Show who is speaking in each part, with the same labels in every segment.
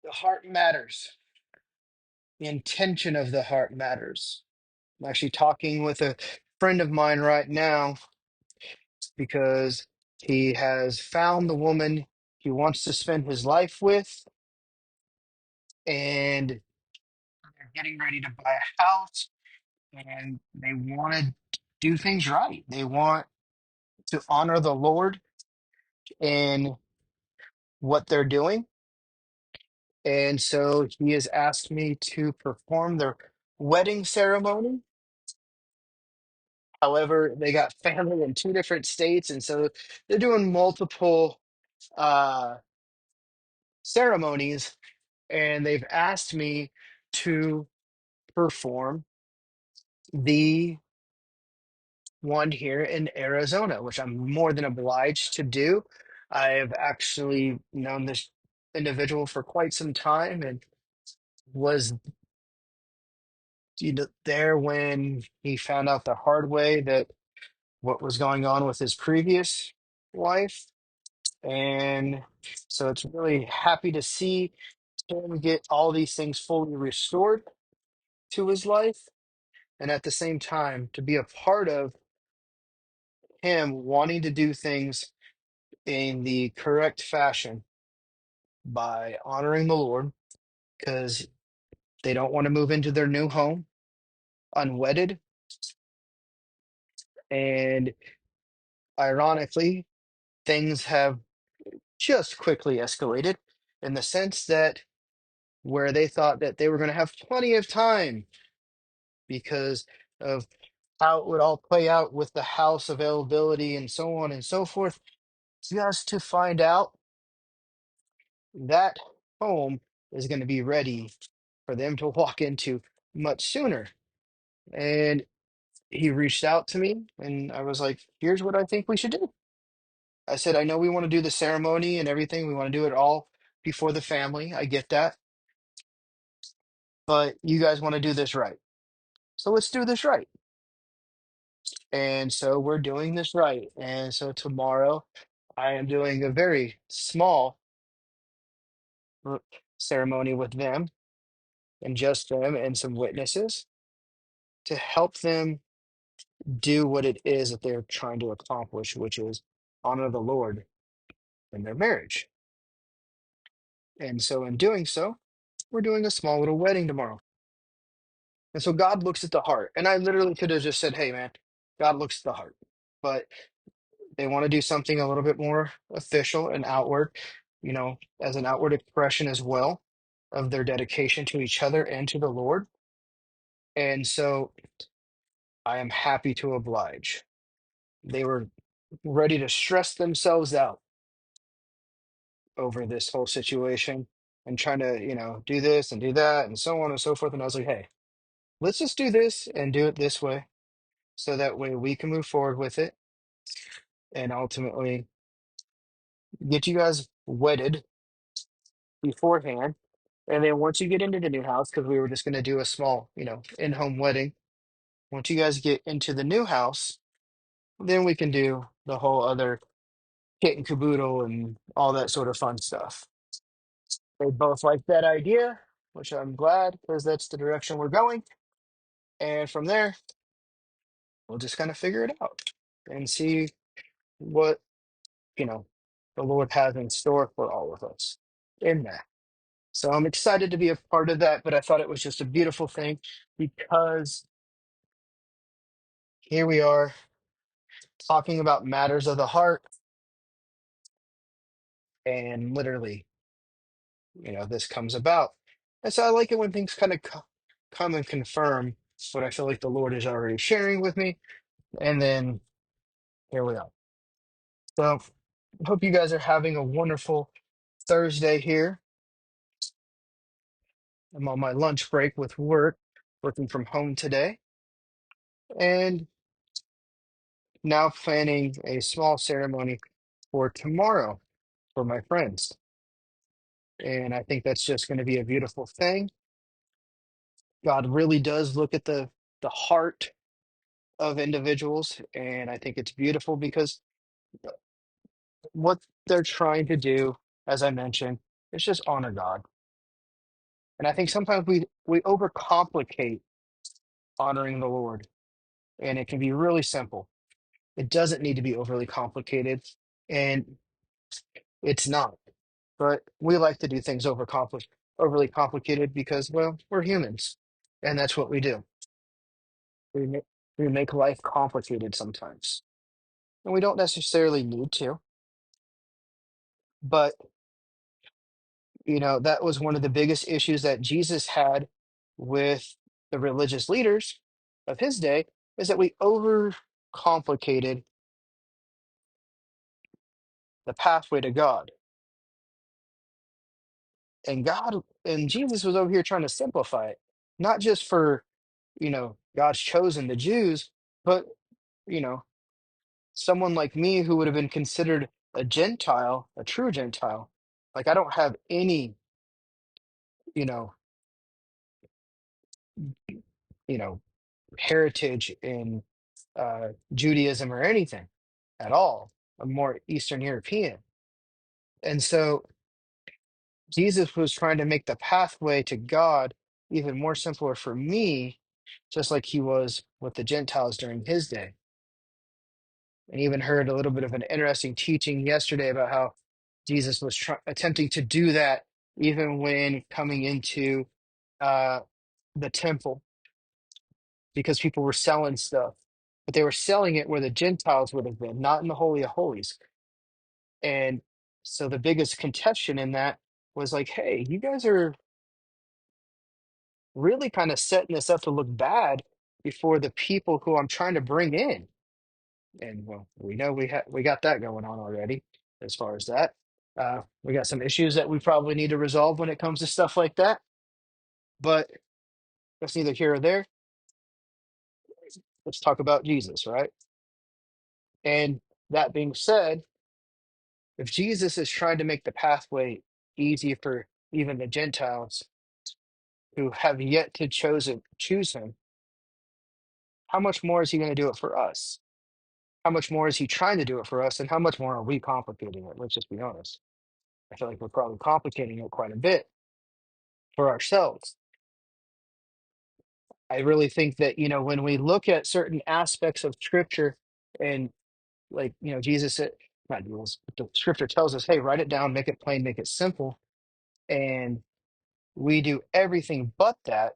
Speaker 1: The heart matters. The intention of the heart matters. I'm actually talking with a friend of mine right now because he has found the woman he wants to spend his life with, and they're getting ready to buy a house, and they want to do things right. They want to honor the Lord in what they're doing. And so he has asked me to perform their wedding ceremony. However, they got family in two different states, and so they're doing multiple uh, ceremonies. And they've asked me to perform the one here in Arizona, which I'm more than obliged to do. I have actually known this individual for quite some time and was there when he found out the hard way that what was going on with his previous wife. And so it's really happy to see him get all these things fully restored to his life. And at the same time, to be a part of him wanting to do things in the correct fashion by honoring the Lord, because they don't want to move into their new home unwedded. And ironically, things have just quickly escalated in the sense that where they thought that they were going to have plenty of time because of how it would all play out with the house availability and so on and so forth, just to find out that home is going to be ready for them to walk into much sooner. And he reached out to me, and I was like, here's what I think we should do. I said, I know we want to do the ceremony and everything. We want to do it all before the family. I get that. But you guys want to do this right. So let's do this right. And so we're doing this right. And so tomorrow I am doing a very small r- ceremony with them and just them and some witnesses to help them do what it is that they're trying to accomplish, which is honor the Lord in their marriage. And so in doing so, we're doing a small little wedding tomorrow. And so God looks at the heart. And I literally could have just said, hey, man, God looks at the heart. But they want to do something a little bit more official and outward, as an outward expression as well of their dedication to each other and to the Lord. And so I am happy to oblige. They were ready to stress themselves out over this whole situation and trying to, do this and do that and so on and so forth. And I was like, hey, let's just do this and do it this way so that way we can move forward with it and ultimately get you guys wedded beforehand. And then once you get into the new house, because we were just going to do a small, in-home wedding. Once you guys get into the new house, then we can do the whole other kit and caboodle and all that sort of fun stuff. They both like that idea, which I'm glad because that's the direction we're going. And from there, we'll just kind of figure it out and see what, you know, the Lord has in store for all of us in that. So I'm excited to be a part of that, but I thought it was just a beautiful thing because here we are talking about matters of the heart, and literally, this comes about. And so I like it when things kind of come and confirm what I feel like the Lord is already sharing with me. And then here we are. So I hope you guys are having a wonderful Thursday here. I'm on my lunch break with work, working from home today, and now planning a small ceremony for tomorrow for my friends. And I think that's just going to be a beautiful thing. God really does look at the heart of individuals, and I think it's beautiful because what they're trying to do, as I mentioned, is just honor God. And I think sometimes we overcomplicate honoring the Lord, and it can be really simple. It doesn't need to be overly complicated, and it's not. But we like to do things overly complicated because, well, we're humans, and that's what we do. We make, we make life complicated sometimes, and we don't necessarily need to. But that was one of the biggest issues that Jesus had with the religious leaders of his day, is that we overcomplicated the pathway to God. And Jesus was over here trying to simplify it, not just for, God's chosen, the Jews, but, you know, someone like me who would have been considered a Gentile, a true Gentile. Like, I don't have any, you know, you know, heritage in Judaism or anything at all. I'm more Eastern European. And so Jesus was trying to make the pathway to God even more simpler for me, just like he was with the Gentiles during his day. And even heard a little bit of an interesting teaching yesterday about how Jesus was attempting to do that even when coming into uh, the temple, because people were selling stuff, but they were selling it where the Gentiles would have been, not in the Holy of Holies. And so the biggest contention in that was like, hey, you guys are really kind of setting this up to look bad before the people who I'm trying to bring in. And well, we know we got that going on already as far as that. We got some issues that we probably need to resolve when it comes to stuff like that, but that's neither here or there. Let's talk about Jesus, right? And that being said, if Jesus is trying to make the pathway easy for even the Gentiles who have yet to choose him, how much more is he going to do it for us? How much more is he trying to do it for us? And how much more are we complicating it? Let's just be honest. I feel like we're probably complicating it quite a bit for ourselves. I really think that, when we look at certain aspects of scripture and like, Jesus said, not Jesus, but the scripture tells us, hey, write it down, make it plain, make it simple. And we do everything but that.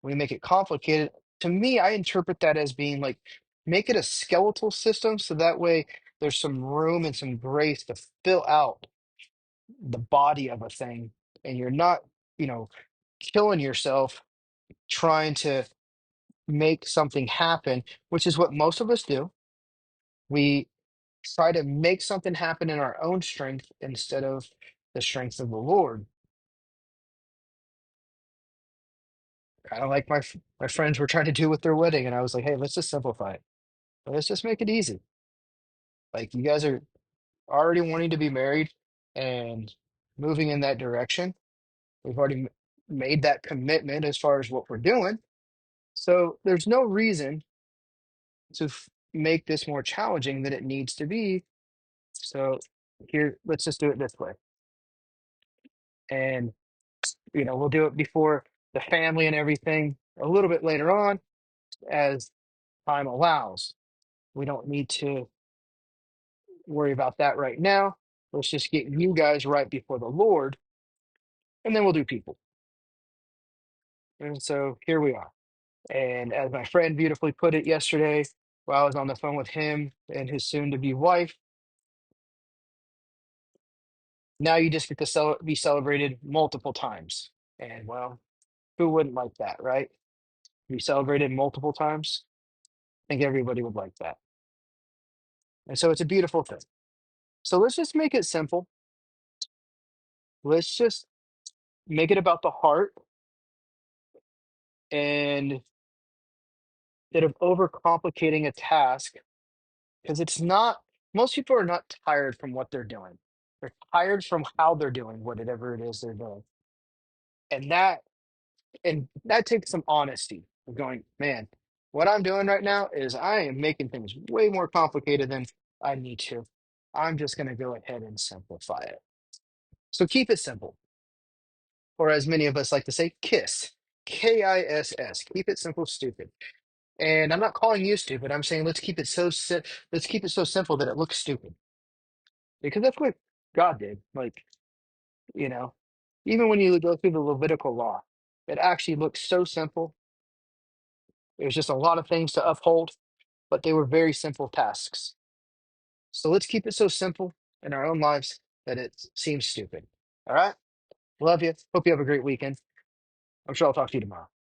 Speaker 1: We make it complicated. To me, I interpret that as being like, make it a skeletal system so that way there's some room and some grace to fill out the body of a thing. And you're not, you know, killing yourself trying to make something happen, which is what most of us do. We try to make something happen in our own strength instead of the strength of the Lord. Kind of like my friends were trying to do with their wedding, and I was like, hey, let's just simplify it. Let's just make it easy. Like, you guys are already wanting to be married and moving in that direction. We've already made that commitment as far as what we're doing. So there's no reason to make this more challenging than it needs to be. So here, let's just do it this way. And, we'll do it before the family and everything a little bit later on as time allows. We don't need to worry about that right now. Let's just get you guys right before the Lord, and then we'll do people. And so here we are. And as my friend beautifully put it yesterday, while I was on the phone with him and his soon to be wife, now you just get to be celebrated multiple times. And well, who wouldn't like that, right? Be celebrated multiple times. I think everybody would like that. And so it's a beautiful thing. So let's just make it simple. Let's just make it about the heart, and instead of overcomplicating a task, because it's not, most people are not tired from what they're doing. They're tired from how they're doing whatever it is they're doing. And that takes some honesty of going, man, what I'm doing right now is I am making things way more complicated than I need to. I'm just going to go ahead and simplify it. So keep it simple. or as many of us like to say, KISS. KISS. Keep it simple, stupid. And I'm not calling you stupid. I'm saying let's keep it so simple that it looks stupid. Because that's what God did. Like, you know, even when you go through the Levitical law, it actually looks so simple. There's just a lot of things to uphold, but they were very simple tasks. So let's keep it so simple in our own lives that it seems stupid. All right? Love you. Hope you have a great weekend. I'm sure I'll talk to you tomorrow.